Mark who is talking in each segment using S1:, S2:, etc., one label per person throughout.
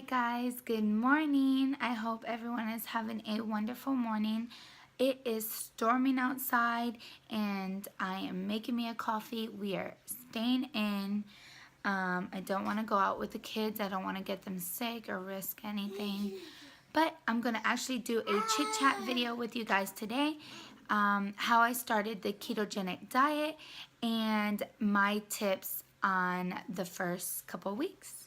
S1: Guys, good morning. I hope everyone is having a wonderful morning. It is storming outside and I am making me a coffee. We are staying in. I don't want to go out with the kids. I don't want to get them sick or risk anything. But I'm going to actually do a chit chat video with you guys today. How I started the ketogenic diet and my tips on the first couple weeks.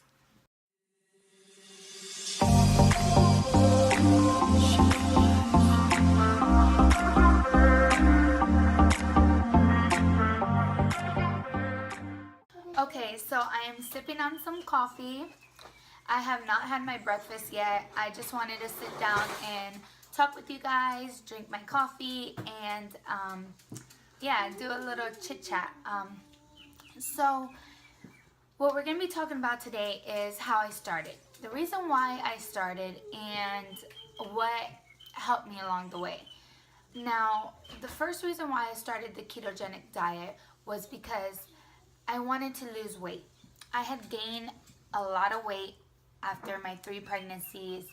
S1: Okay, so I am sipping on some coffee. I have not had my breakfast yet. I just wanted to sit down and talk with you guys, drink my coffee, and yeah, do a little chit chat. So what we're going to be talking about today is how I started. The reason why I started and what helped me along the way. Now, the first reason why I started the ketogenic diet was because I wanted to lose weight. I had gained a lot of weight after my 3 pregnancies,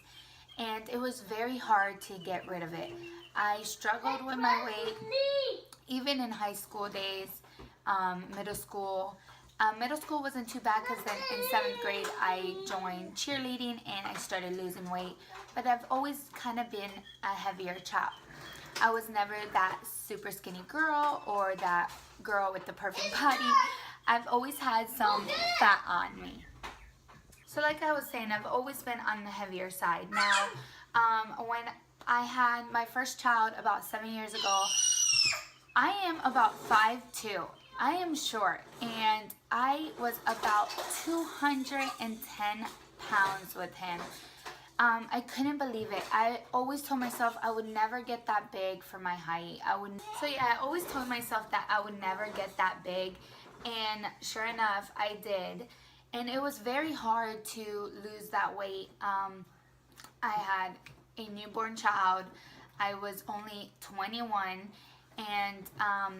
S1: and it was very hard to get rid of it. I struggled with my weight even in high school days, middle school. Middle school wasn't too bad because then in 7th grade I joined cheerleading and I started losing weight. But I've always kind of been a heavier child. I was never that super skinny girl or that girl with the perfect body. I've always had some fat on me. So like I was saying, I've always been on the heavier side. Now, when I had my first child about 7 years ago, I am about 5'2". I am short, and I was about 210 pounds with him. I couldn't believe it. I always told myself I would never get that big for my height. I always told myself that I would never get that big, and sure enough, I did. And it was very hard to lose that weight. I had a newborn child. I was only 21. And, I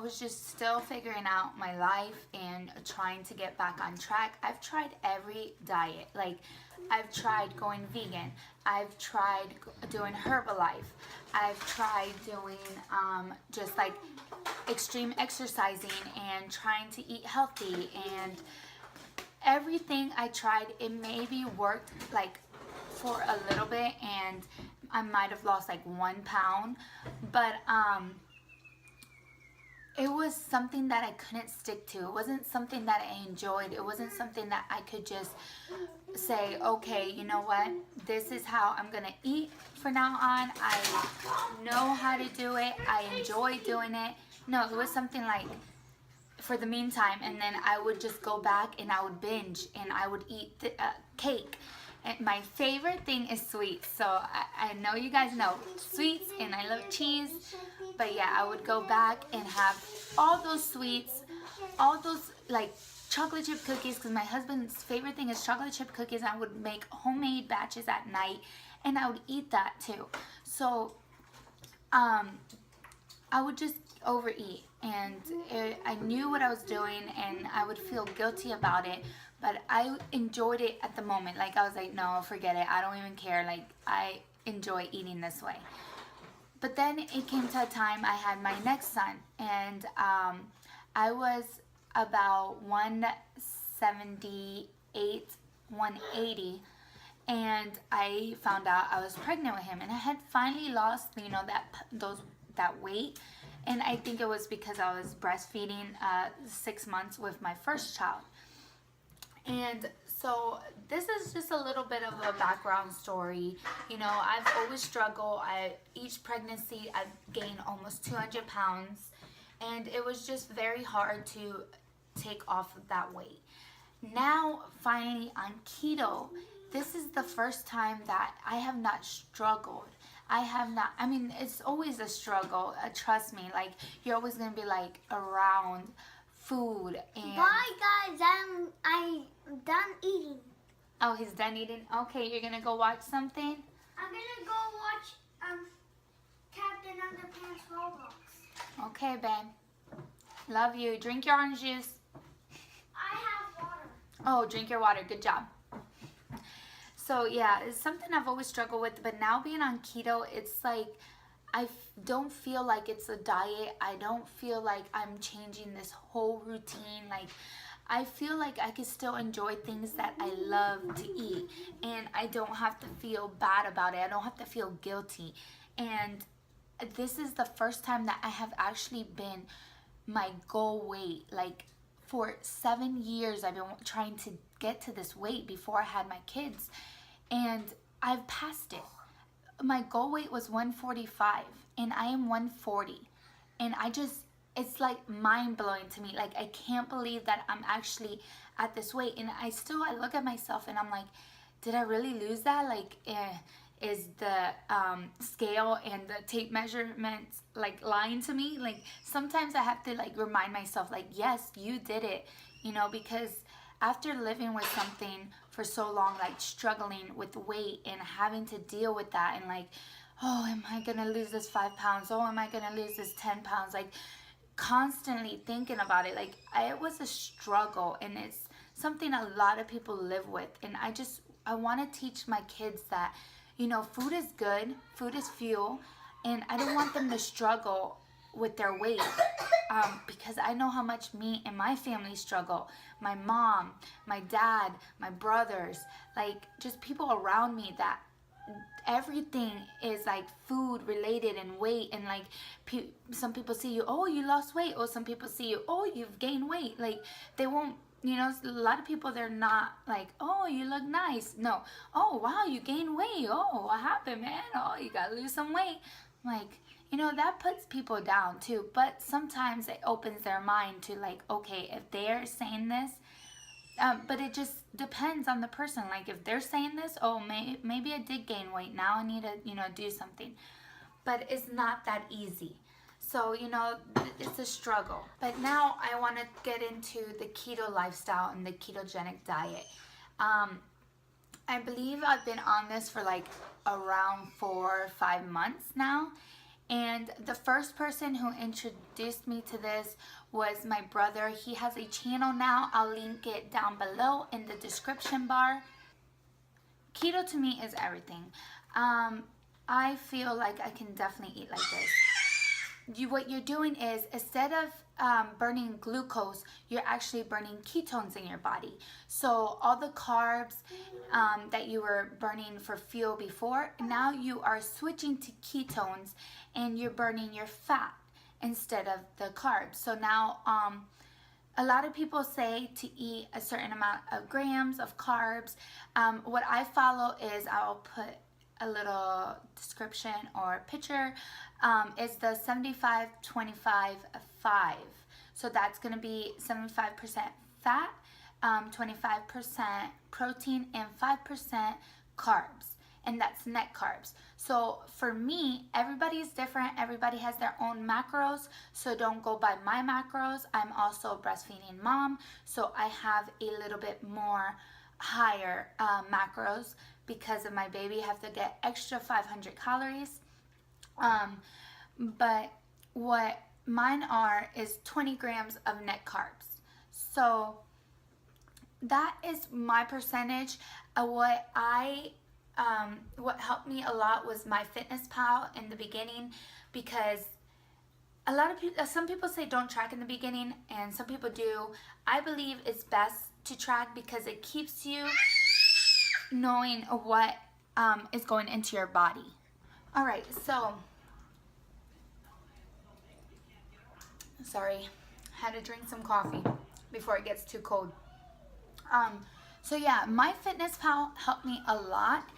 S1: was just still figuring out my life and trying to get back on track. I've tried every diet. Like, I've tried going vegan. I've tried doing Herbalife. I've tried doing just like extreme exercising and trying to eat healthy. And everything I tried, it maybe worked like for a little bit, and I might have lost like 1 pound. But, it was something that I couldn't stick to. It wasn't something that I enjoyed. It wasn't something that I could just say, okay, you know what? This is how I'm going to eat from now on. I know how to do it. I enjoy doing it. No, it was something like for the meantime, and then I would just go back and I would binge and I would eat the, cake. And my favorite thing is sweets. So I know you guys know sweets, and I love cheese. But yeah, I would go back and have all those sweets, all those like chocolate chip cookies, because my husband's favorite thing is chocolate chip cookies. I would make homemade batches at night, and I would eat that too. So I would just overeat, and I knew what I was doing, and I would feel guilty about it. But I enjoyed it at the moment. Like, I was like, no, forget it. I don't even care. Like, I enjoy eating this way. But then it came to a time I had my next son, and I was about 178, 180, and I found out I was pregnant with him, and I had finally lost, that weight, and I think it was because I was breastfeeding 6 months with my first child. And so this is just a little bit of a background story. I've always struggled. Each pregnancy, I've gained almost 200 pounds. And it was just very hard to take off of that weight. Now, finally, on keto, this is the first time that I have not struggled. It's always a struggle. Trust me. Like, you're always going to be, like, around food and...
S2: Bye guys, I'm done eating.
S1: Oh, he's done eating? Okay, you're gonna go watch something?
S2: I'm gonna go watch Captain Underpants Roblox.
S1: Okay, babe. Love you. Drink your orange juice.
S2: I have water.
S1: Oh, drink your water. Good job. So yeah, it's something I've always struggled with, but now being on keto, it's like don't feel like it's a diet. I don't feel like I'm changing this whole routine. Like I feel like I can still enjoy things that I love to eat, and I don't have to feel bad about it. I don't have to feel guilty. And this is the first time that I have actually been my goal weight. Like for 7 years I've been trying to get to this weight before I had my kids, and I've passed it. My goal weight was 145 and I am 140, and it's like mind blowing to me. Like I can't believe that I'm actually at this weight, and I look at myself and I'm like, did I really lose that? Like is the scale and the tape measurements like lying to me? Like sometimes I have to like remind myself, like, yes, you did it, because after living with something for so long, like struggling with weight and having to deal with that, and like, oh, am I gonna lose this 5 pounds? Oh, am I gonna lose this 10 pounds? Like constantly thinking about it. Like it was a struggle, and it's something a lot of people live with. And I want to teach my kids that, food is good, food is fuel, and I don't want them to struggle with their weight, because I know how much me and my family struggle. My mom, my dad, my brothers, like just people around me, that everything is like food related and weight. And like some people see you, oh, you lost weight, or some people see you, oh, you've gained weight. Like they won't, a lot of people, they're not like, oh, you look nice. No, oh, wow, you gained weight. Oh, what happened, man? Oh, you gotta lose some weight. Like, that puts people down too. But sometimes it opens their mind to like, okay, if they're saying this, but it just depends on the person. Like if they're saying this, oh, maybe I did gain weight. Now I need to, do something. But it's not that easy. So, it's a struggle. But now I want to get into the keto lifestyle and the ketogenic diet. I believe I've been on this for like around 4 or 5 months now. And the first person who introduced me to this was my brother. He has a channel now. I'll link it down below in the description bar. Keto to me is everything. I feel like I can definitely eat like this. What you're doing is, instead of burning glucose, you're actually burning ketones in your body. So all the carbs that you were burning for fuel before, now you are switching to ketones, and you're burning your fat instead of the carbs. So now a lot of people say to eat a certain amount of grams of carbs. What I follow is, I'll put a little description or picture, is the 75-25-5. So that's going to be 75% fat, 25% protein, and 5% carbs. And that's net carbs. So for me, everybody's different. Everybody has their own macros. So don't go by my macros. I'm also a breastfeeding mom. So I have a little bit more higher macros. Because of my baby, I have to get extra 500 calories. But what mine are is 20 grams of net carbs. So that is my percentage. What helped me a lot was my Fitness Pal in the beginning, because a lot of people, some people say don't track in the beginning, and some people do. I believe it's best to track because it keeps you knowing what is going into your body. All right, so sorry, had to drink some coffee before it gets too cold. So yeah, my Fitness Pal helped me a lot.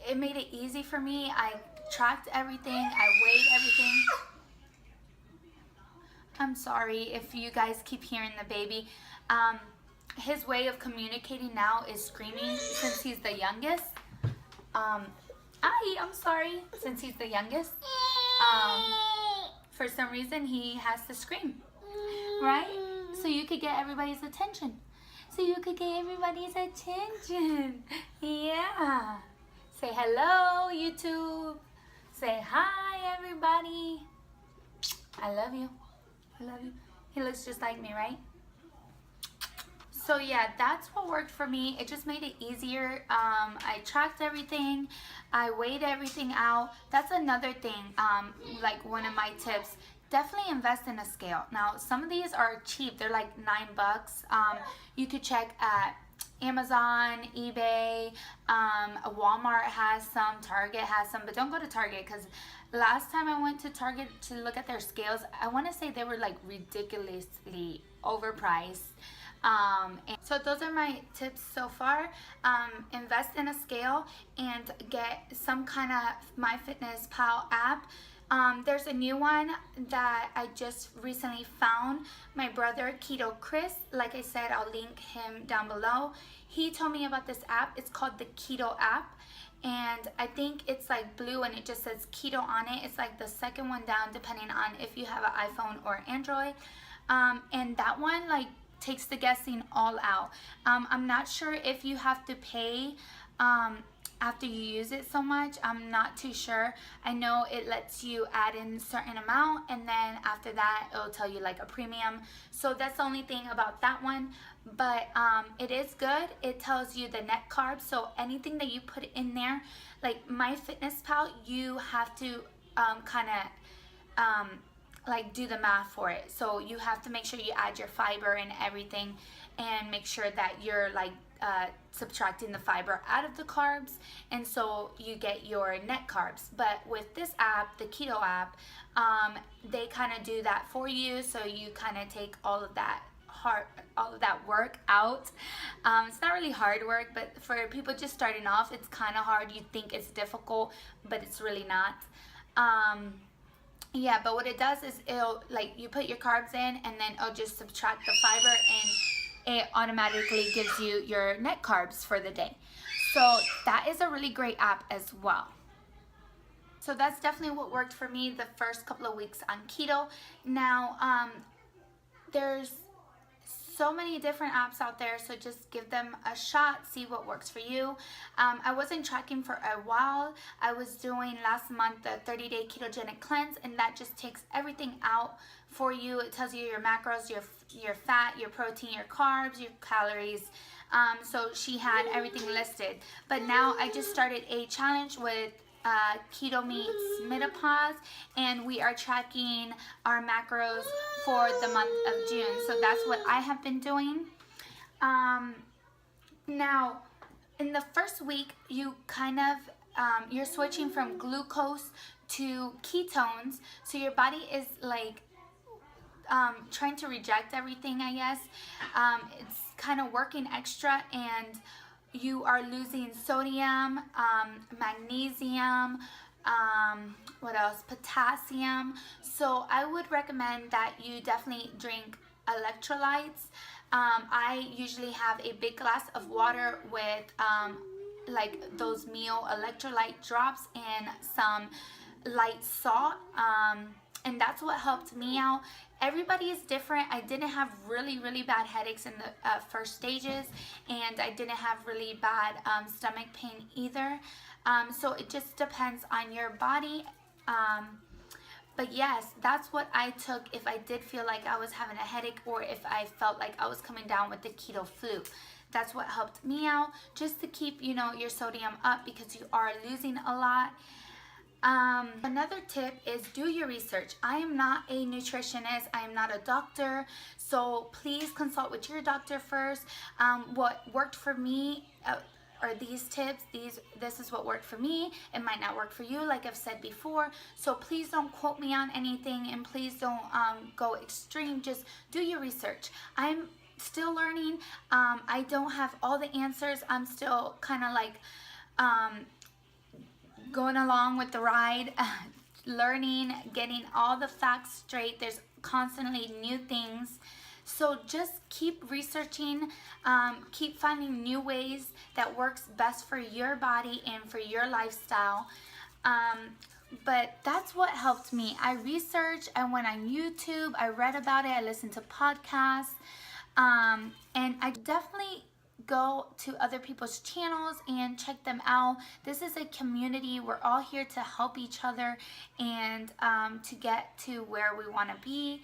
S1: It made it easy for me. I tracked everything, I weighed everything. I'm sorry if you guys keep hearing the baby. His way of communicating now is screaming, since he's the youngest. I'm sorry, since he's the youngest. For some reason he has to scream, right? So you could get everybody's attention. Yeah. Say hello, YouTube. Say hi, everybody. I love you. He looks just like me, right? So yeah, that's what worked for me. It just made it easier. I tracked everything. I weighed everything out. That's another thing. Like one of my tips. Definitely invest in a scale. Now, some of these are cheap. They're like $9. You could check at Amazon, eBay, Walmart has some, Target has some, but don't go to Target because last time I went to Target to look at their scales, I want to say they were like ridiculously overpriced. And so those are my tips so far. Invest in a scale and get some kind of MyFitnessPal app. There's a new one that I just recently found. My brother, Keto Chris, like I said, I'll link him down below. He told me about this app. It's called the Keto app. And I think it's like blue and it just says Keto on it. It's like the second one down depending on if you have an iPhone or Android. And that one like takes the guessing all out. I'm not sure if you have to pay after you use it so much. I'm not too sure. I know it lets you add in a certain amount and then after that it'll tell you like a premium. So that's the only thing about that one. But it is good. It tells you the net carbs. So anything that you put in there, like MyFitnessPal, you have to like do the math for it. So you have to make sure you add your fiber and everything and make sure that you're like subtracting the fiber out of the carbs, and so you get your net carbs. But with this app, the Keto app, they kind of do that for you, so you kind of take all of that work out. It's not really hard work, but for people just starting off, it's kind of hard. You think it's difficult, but it's really not. Yeah, but what it does is it'll like you put your carbs in and then it'll just subtract the fiber and it automatically gives you your net carbs for the day. So that is a really great app as well. So that's definitely what worked for me the first couple of weeks on keto. Now, there's so many different apps out there, so just give them a shot, see what works for you. I wasn't tracking for a while. I was doing last month the 30-day ketogenic cleanse, and that just takes everything out for you. It tells you your macros, your fat, your protein, your carbs, your calories. So she had everything listed. But now I just started a challenge with Keto Meets Menopause, and we are tracking our macros for the month of June. So that's what I have been doing. Now, in the first week, you kind of you're switching from glucose to ketones, so your body is like trying to reject everything, I guess. It's kind of working extra, and you are losing sodium, magnesium, what else? Potassium. So I would recommend that you definitely drink electrolytes. I usually have a big glass of water with like those meal electrolyte drops and some light salt. And that's what helped me out. Everybody is different. I didn't have really bad headaches in the first stages, and I didn't have really bad stomach pain either. So it just depends on your body. But yes, that's what I took if I did feel like I was having a headache or if I felt like I was coming down with the keto flu. That's what helped me out, just to keep, you know, your sodium up because you are losing a lot. Another tip is do your research. I am not a nutritionist. I am not a doctor. So please consult with your doctor first. What worked for me are these tips. This is what worked for me. It might not work for you, like I've said before. So please don't quote me on anything, and please don't go extreme. Just do your research. I'm still learning. I don't have all the answers. I'm still kind of like going along with the ride, learning, getting all the facts straight. There's constantly new things. So just keep researching, keep finding new ways that works best for your body and for your lifestyle. But that's what helped me. I researched, I went on YouTube, I read about it, I listened to podcasts, and I definitely go to other people's channels and check them out. This is a community. We're all here to help each other and to get to where we want to be.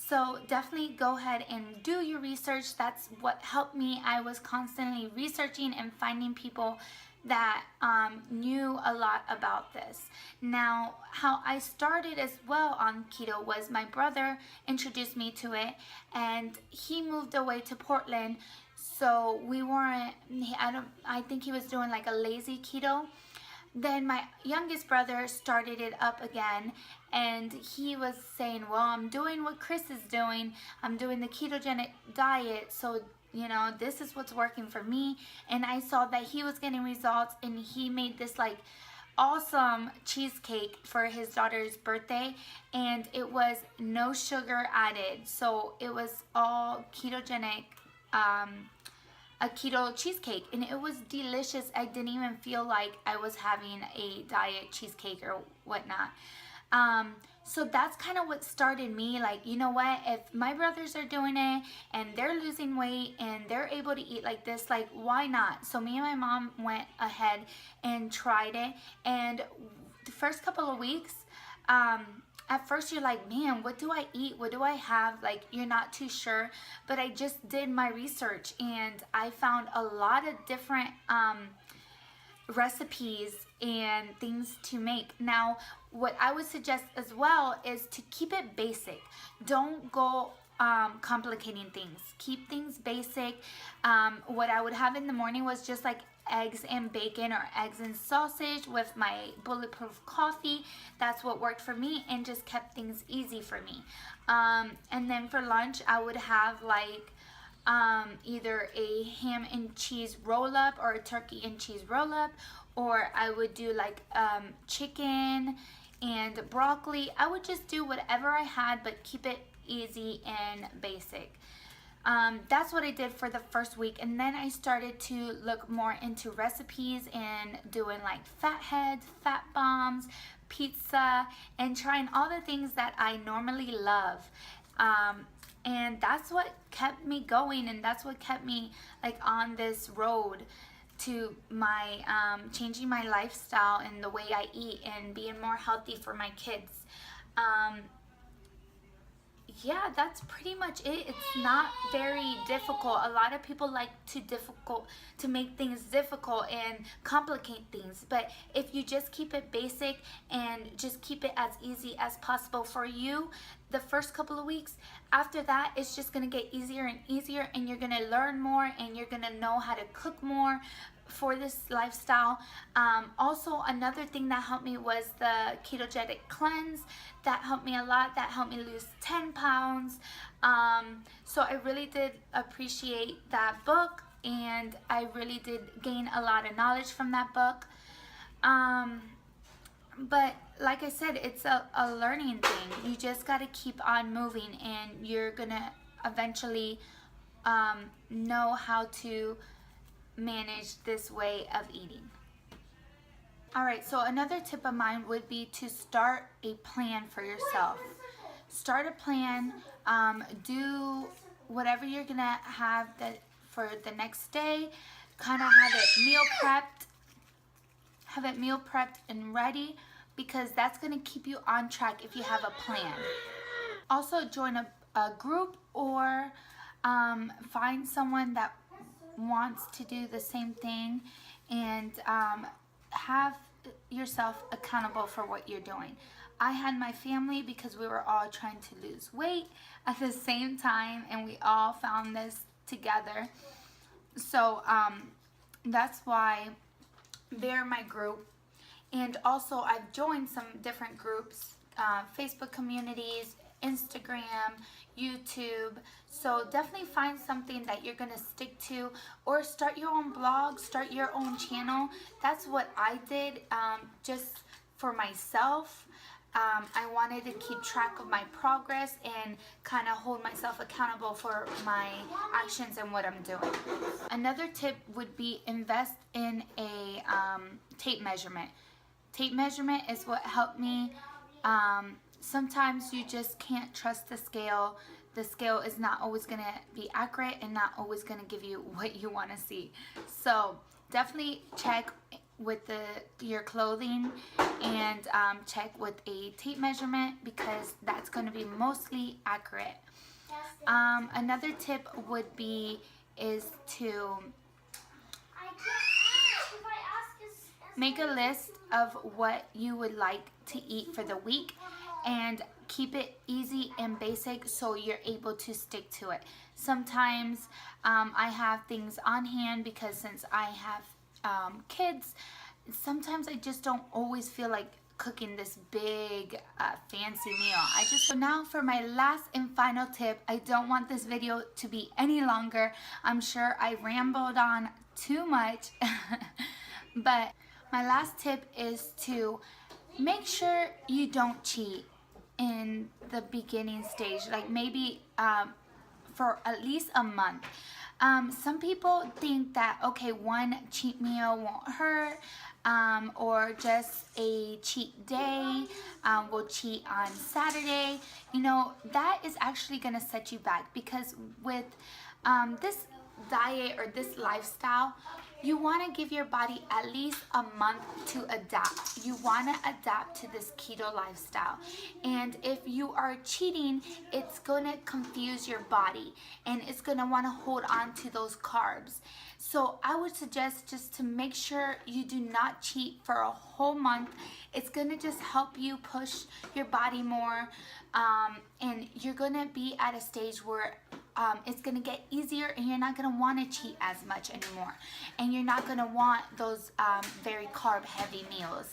S1: So definitely go ahead and do your research. That's what helped me. I was constantly researching and finding people that knew a lot about this. Now, how I started as well on keto was my brother introduced me to it, and he moved away to Portland. So we weren't. I think he was doing like a lazy keto. Then my youngest brother started it up again, and he was saying, well, I'm doing what Chris is doing. I'm doing the ketogenic diet, so this is what's working for me. And I saw that he was getting results, and he made this like awesome cheesecake for his daughter's birthday, and it was no sugar added, so it was all ketogenic, a keto cheesecake, and it was delicious. I didn't even feel like I was having a diet cheesecake or whatnot. So that's kind of what started me, like, you know what, if my brothers are doing it and they're losing weight and they're able to eat like this, like, why not? So me and my mom went ahead and tried it, and the first couple of weeks, at first you're like, man, what do I eat? What do I have? Like, you're not too sure. But I just did my research, and I found a lot of different recipes and things to make. Now, what I would suggest as well is to keep it basic. Don't go complicating things. Keep things basic. What I would have in the morning was just like eggs and bacon or eggs and sausage with my bulletproof coffee. That's what worked for me and just kept things easy for me. And then for lunch, I would have like either a ham and cheese roll up or a turkey and cheese roll up, or I would do like chicken and broccoli. I would just do whatever I had, but keep it easy and basic. That's what I did for the first week, and then I started to look more into recipes and doing like fat heads, fat bombs, pizza, and trying all the things that I normally love. And that's what kept me going, and that's what kept me like on this road to my changing my lifestyle and the way I eat and being more healthy for my kids. Yeah, that's pretty much it. It's not very difficult. A lot of people like to make things difficult and complicate things. But if you just keep it basic and just keep it as easy as possible for you, the first couple of weeks, after that, it's just going to get easier and easier, and you're going to learn more, and you're going to know how to cook more for this lifestyle. Also, another thing that helped me was the ketogenic cleanse. That helped me a lot. That helped me lose 10 pounds. So I really did appreciate that book, and I really did gain a lot of knowledge from that book. But like I said, it's a learning thing. You just got to keep on moving, and you're gonna eventually know how to manage this way of eating. Alright, so another tip of mine would be to start a plan for yourself. Start a plan, do whatever you're gonna have for the next day, kind of have it meal prepped and ready, because that's gonna keep you on track if you have a plan. Also, join a group, or find someone that wants to do the same thing, and have yourself accountable for what you're doing. I had my family because we were all trying to lose weight at the same time, and we all found this together. So that's why they're my group. And also, I've joined some different groups, Facebook communities, Instagram, YouTube. So definitely find something that you're gonna stick to, or start your own blog, start your own channel. That's what I did, just for myself. I wanted to keep track of my progress and kind of hold myself accountable for my actions and what I'm doing. Another tip would be invest in a tape measurement. Tape measurement is what helped me. Sometimes you just can't trust the scale. The scale is not always going to be accurate and not always going to give you what you want to see. So definitely check your clothing, and check with a tape measurement, because that's going to be mostly accurate. Another tip would be is to make a list of what you would like to eat for the week and keep it easy and basic so you're able to stick to it. Sometimes I have things on hand because since I have kids, sometimes I just don't always feel like cooking this big fancy meal. So now for my last and final tip. I don't want this video to be any longer. I'm sure I rambled on too much. But my last tip is to make sure you don't cheat in the beginning stage, like maybe for at least a month. Some people think that, okay, one cheat meal won't hurt, or just a cheat day, we'll cheat on Saturday. You know, that is actually going to set you back, because with this diet or this lifestyle, you want to give your body at least a month to adapt. You want to adapt to this keto lifestyle. And if you are cheating, it's going to confuse your body and it's going to want to hold on to those carbs. So I would suggest just to make sure you do not cheat for a whole month. It's going to just help you push your body more, and you're going to be at a stage where it's going to get easier, and you're not going to want to cheat as much anymore, and you're not going to want those very carb heavy meals.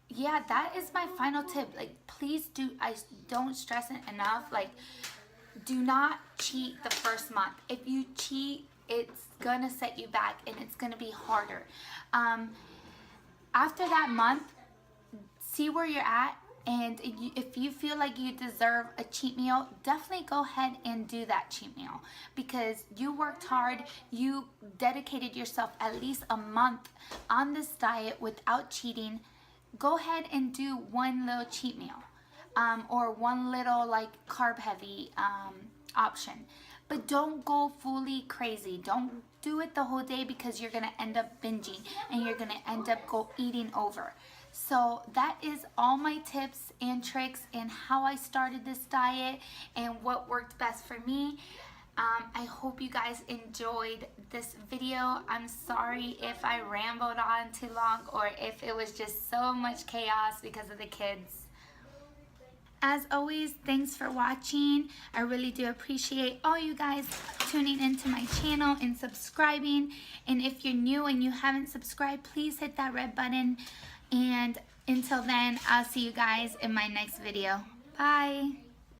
S1: Yeah, that is my final tip. Like, please I don't stress it enough. Like, do not cheat the first month. If you cheat, it's gonna set you back and it's gonna be harder. After that month, see where you're at, and if you feel like you deserve a cheat meal, definitely go ahead and do that cheat meal, because you worked hard, you dedicated yourself at least a month on this diet without cheating. Go ahead and do one little cheat meal, or one little like carb heavy option. But don't go fully crazy. Don't do it the whole day, because you're gonna end up binging and you're gonna end up eating over. So that is all my tips and tricks and how I started this diet and what worked best for me. I hope you guys enjoyed this video. I'm sorry if I rambled on too long or if it was just so much chaos because of the kids. As always, thanks for watching. I really do appreciate all you guys tuning into my channel and subscribing. And if you're new and you haven't subscribed, please hit that red button. And until then, I'll see you guys in my next video. Bye.